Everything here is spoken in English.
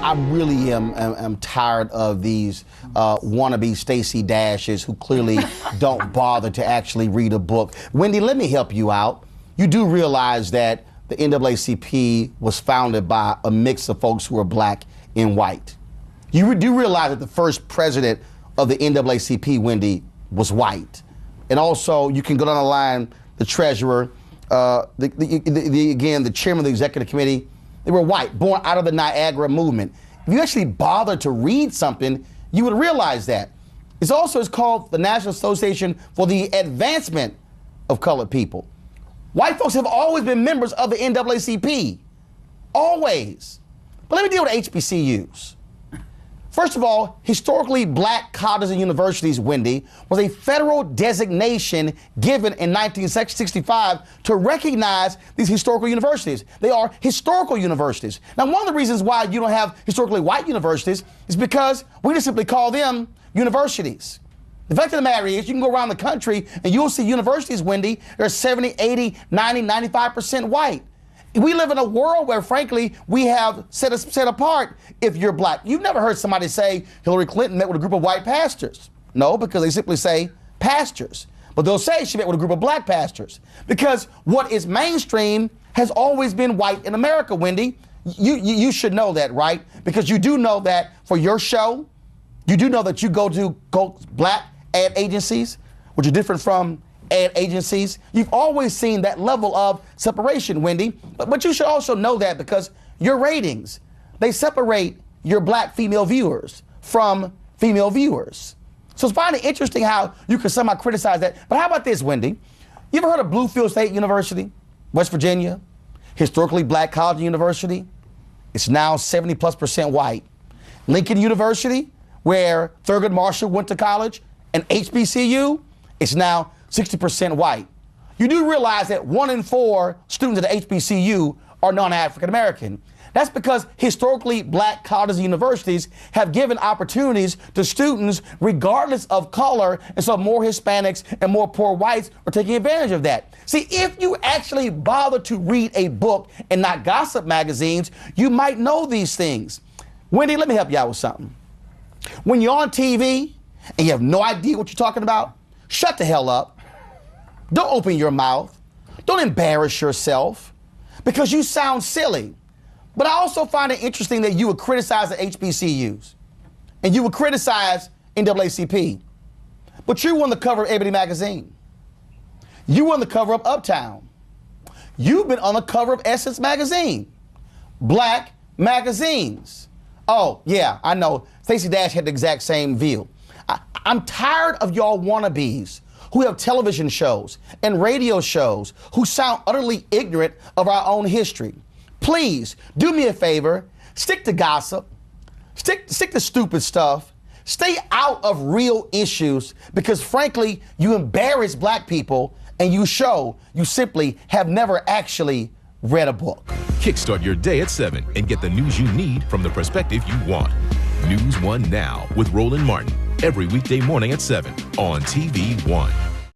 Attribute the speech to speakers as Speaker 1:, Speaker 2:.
Speaker 1: I really am tired of these wannabe Stacey Dashes who clearly don't bother to actually read a book. Wendy, let me help you out. You do realize that the NAACP was founded by a mix of folks who are black and white. You do realize that the first president of the NAACP, Wendy, was white. And also, you can go down the line, the treasurer, again, the chairman of the executive committee, they were white, born out of the Niagara movement. If you actually bother to read something, you would realize that. It's called the National Association for the Advancement of Colored People. White folks have always been members of the NAACP, always. But let me deal with HBCUs. First of all, historically black colleges and universities, Wendy, was a federal designation given in 1965 to recognize these historical universities. They are historical universities. Now, one of the reasons why you don't have historically white universities is because we just simply call them universities. The fact of the matter is, you can go around the country and you'll see universities, Wendy, that are 70, 80, 90, 95% white. We live in a world where, frankly, we have set apart if you're black. You've never heard somebody say Hillary Clinton met with a group of white pastors. No, because they simply say pastors. But they'll say she met with a group of black pastors. Because what is mainstream has always been white in America, Wendy. You should know that, right? Because you do know that for your show, you do know that you go to black ad agencies, which are different from ad agencies. You've always seen that level of separation, Wendy. But you should also know that because your ratings, they separate your black female viewers from female viewers. So it's finally interesting how you can somehow criticize that. But how about this, Wendy? You ever heard of Bluefield State University, West Virginia? Historically black college and university. It's now 70+% white. Lincoln University, where Thurgood Marshall went to college, and HBCU, it's now 60% white. You do realize that 1 in 4 students at the HBCU are non-African American. That's because historically black colleges and universities have given opportunities to students regardless of color, and so more Hispanics and more poor whites are taking advantage of that. See, if you actually bother to read a book and not gossip magazines, you might know these things. Wendy, let me help you out with something. When you're on TV and you have no idea what you're talking about, shut the hell up. Don't open your mouth. Don't embarrass yourself because you sound silly. But I also find it interesting that you would criticize the HBCUs and you would criticize NAACP. But you were on the cover of Ebony magazine. You were on the cover of Uptown. You've been on the cover of Essence magazine. Black magazines. Oh, yeah, I know. Stacey Dash had the exact same view. I'm tired of y'all wannabes who have television shows and radio shows who sound utterly ignorant of our own history. Please, do me a favor, stick to gossip, stick to stupid stuff, stay out of real issues because frankly, you embarrass black people and you show you simply have never actually read a book.
Speaker 2: Kickstart your day at 7 and get the news you need from the perspective you want. NewsOne Now with Roland Martin. Every weekday morning at 7 on TV1.